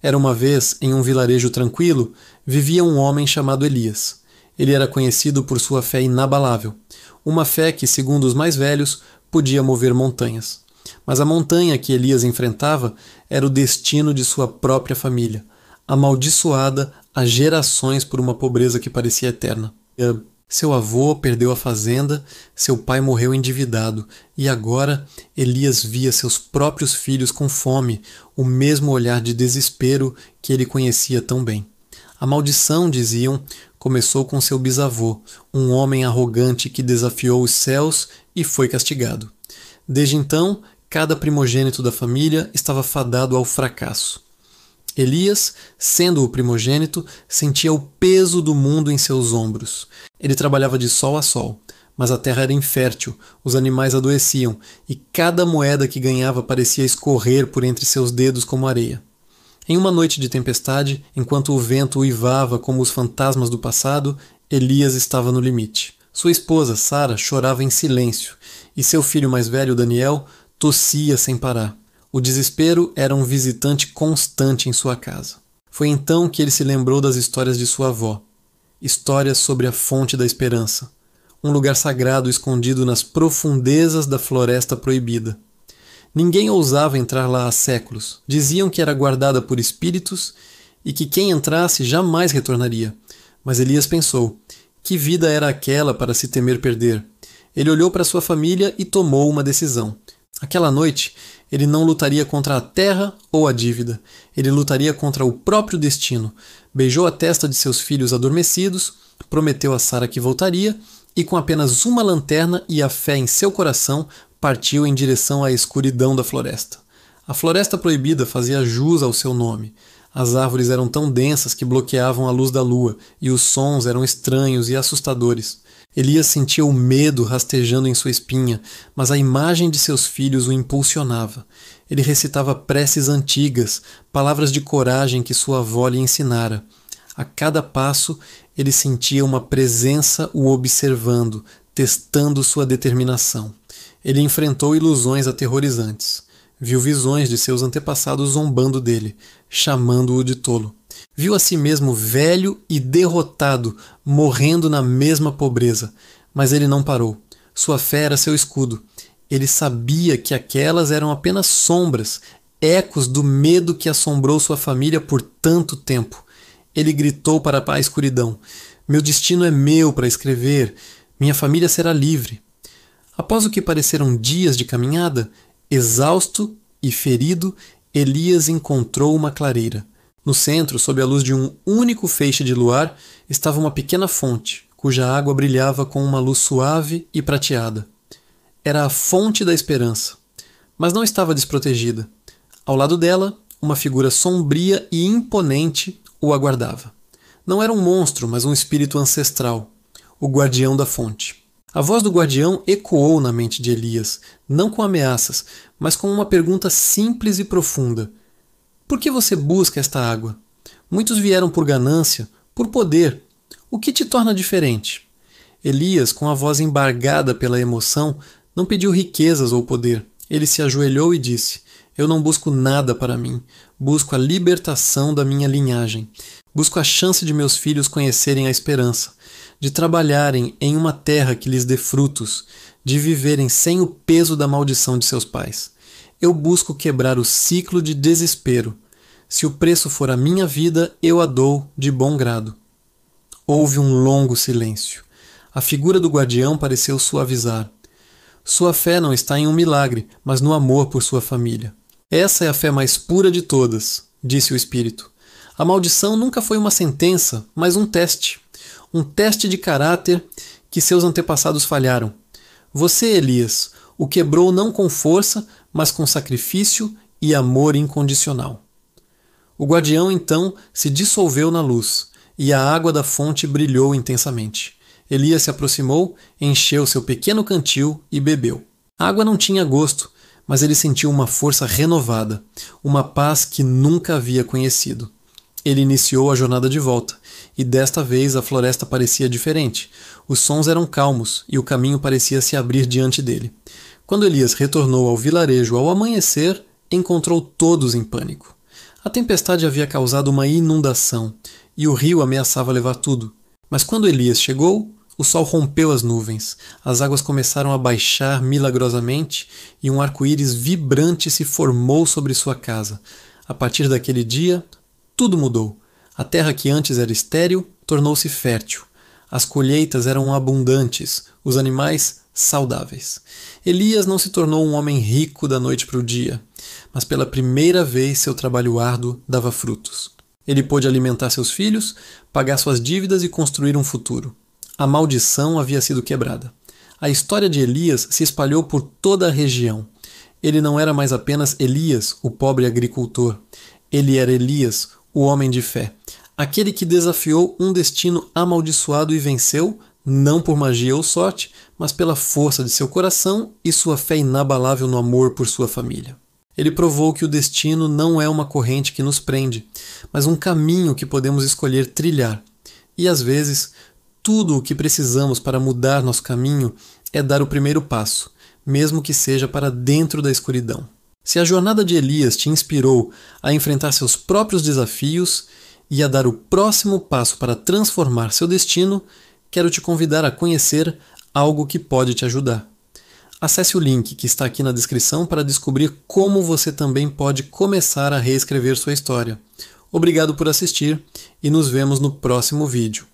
Era uma vez, em um vilarejo tranquilo, vivia um homem chamado Elias. Ele era conhecido por sua fé inabalável, uma fé que, segundo os mais velhos, podia mover montanhas. Mas a montanha que Elias enfrentava era o destino de sua própria família, amaldiçoada há gerações por uma pobreza que parecia eterna. Seu avô perdeu a fazenda, seu pai morreu endividado, e agora Elias via seus próprios filhos com fome, o mesmo olhar de desespero que ele conhecia tão bem. A maldição, diziam, começou com seu bisavô, um homem arrogante que desafiou os céus e foi castigado. Desde então, cada primogênito da família estava fadado ao fracasso. Elias, sendo o primogênito, sentia o peso do mundo em seus ombros. Ele trabalhava de sol a sol, mas a terra era infértil, os animais adoeciam, e cada moeda que ganhava parecia escorrer por entre seus dedos como areia. Em uma noite de tempestade, enquanto o vento uivava como os fantasmas do passado, Elias estava no limite. Sua esposa, Sara, chorava em silêncio, e seu filho mais velho, Daniel, tossia sem parar. O desespero era um visitante constante em sua casa. Foi então que ele se lembrou das histórias de sua avó. Histórias sobre a fonte da esperança, um lugar sagrado escondido nas profundezas da floresta proibida. Ninguém ousava entrar lá há séculos. Diziam que era guardada por espíritos e que quem entrasse jamais retornaria. Mas Elias pensou: que vida era aquela para se temer perder? Ele olhou para sua família e tomou uma decisão. Aquela noite, ele não lutaria contra a terra ou a dívida. Ele lutaria contra o próprio destino. Beijou a testa de seus filhos adormecidos, prometeu a Sara que voltaria e, com apenas uma lanterna e a fé em seu coração, partiu em direção à escuridão da floresta. A floresta proibida fazia jus ao seu nome. As árvores eram tão densas que bloqueavam a luz da lua e os sons eram estranhos e assustadores. Elias sentia o medo rastejando em sua espinha, mas a imagem de seus filhos o impulsionava. Ele recitava preces antigas, palavras de coragem que sua avó lhe ensinara. A cada passo, ele sentia uma presença o observando, testando sua determinação. Ele enfrentou ilusões aterrorizantes. Viu visões de seus antepassados zombando dele, chamando-o de tolo. Viu a si mesmo velho e derrotado, morrendo na mesma pobreza. Mas ele não parou. Sua fé era seu escudo. Ele sabia que aquelas eram apenas sombras, ecos do medo que assombrou sua família por tanto tempo. Ele gritou para a escuridão: meu destino é meu para escrever. Minha família será livre. Após o que pareceram dias de caminhada, exausto e ferido, Elias encontrou uma clareira. No centro, sob a luz de um único feixe de luar, estava uma pequena fonte, cuja água brilhava com uma luz suave e prateada. Era a fonte da esperança, mas não estava desprotegida. Ao lado dela, uma figura sombria e imponente o aguardava. Não era um monstro, mas um espírito ancestral, o guardião da fonte. A voz do guardião ecoou na mente de Elias, não com ameaças, mas com uma pergunta simples e profunda. Por que você busca esta água? Muitos vieram por ganância, por poder. O que te torna diferente? Elias, com a voz embargada pela emoção, não pediu riquezas ou poder. Ele se ajoelhou e disse: eu não busco nada para mim. Busco a libertação da minha linhagem. Busco a chance de meus filhos conhecerem a esperança, de trabalharem em uma terra que lhes dê frutos, de viverem sem o peso da maldição de seus pais. Eu busco quebrar o ciclo de desespero. Se o preço for a minha vida, eu a dou de bom grado. Houve um longo silêncio. A figura do guardião pareceu suavizar. Sua fé não está em um milagre, mas no amor por sua família. Essa é a fé mais pura de todas, disse o espírito. A maldição nunca foi uma sentença, mas um teste. Um teste de caráter que seus antepassados falharam. Você, Elias, o quebrou não com força, mas com sacrifício e amor incondicional. O guardião, então, se dissolveu na luz, e a água da fonte brilhou intensamente. Elias se aproximou, encheu seu pequeno cantil e bebeu. A água não tinha gosto, mas ele sentiu uma força renovada, uma paz que nunca havia conhecido. Ele iniciou a jornada de volta, e desta vez a floresta parecia diferente. Os sons eram calmos, e o caminho parecia se abrir diante dele. Quando Elias retornou ao vilarejo ao amanhecer, encontrou todos em pânico. A tempestade havia causado uma inundação e o rio ameaçava levar tudo. Mas quando Elias chegou, o sol rompeu as nuvens, as águas começaram a baixar milagrosamente e um arco-íris vibrante se formou sobre sua casa. A partir daquele dia, tudo mudou. A terra que antes era estéril tornou-se fértil. As colheitas eram abundantes, os animais saudáveis. Elias não se tornou um homem rico da noite para o dia, mas pela primeira vez seu trabalho árduo dava frutos. Ele pôde alimentar seus filhos, pagar suas dívidas e construir um futuro. A maldição havia sido quebrada. A história de Elias se espalhou por toda a região. Ele não era mais apenas Elias, o pobre agricultor. Ele era Elias, o homem de fé. Aquele que desafiou um destino amaldiçoado e venceu, não por magia ou sorte, mas pela força de seu coração e sua fé inabalável no amor por sua família. Ele provou que o destino não é uma corrente que nos prende, mas um caminho que podemos escolher trilhar. E às vezes, tudo o que precisamos para mudar nosso caminho é dar o primeiro passo, mesmo que seja para dentro da escuridão. Se a jornada de Elias te inspirou a enfrentar seus próprios desafios e a dar o próximo passo para transformar seu destino, quero te convidar a conhecer algo que pode te ajudar. Acesse o link que está aqui na descrição para descobrir como você também pode começar a reescrever sua história. Obrigado por assistir e nos vemos no próximo vídeo.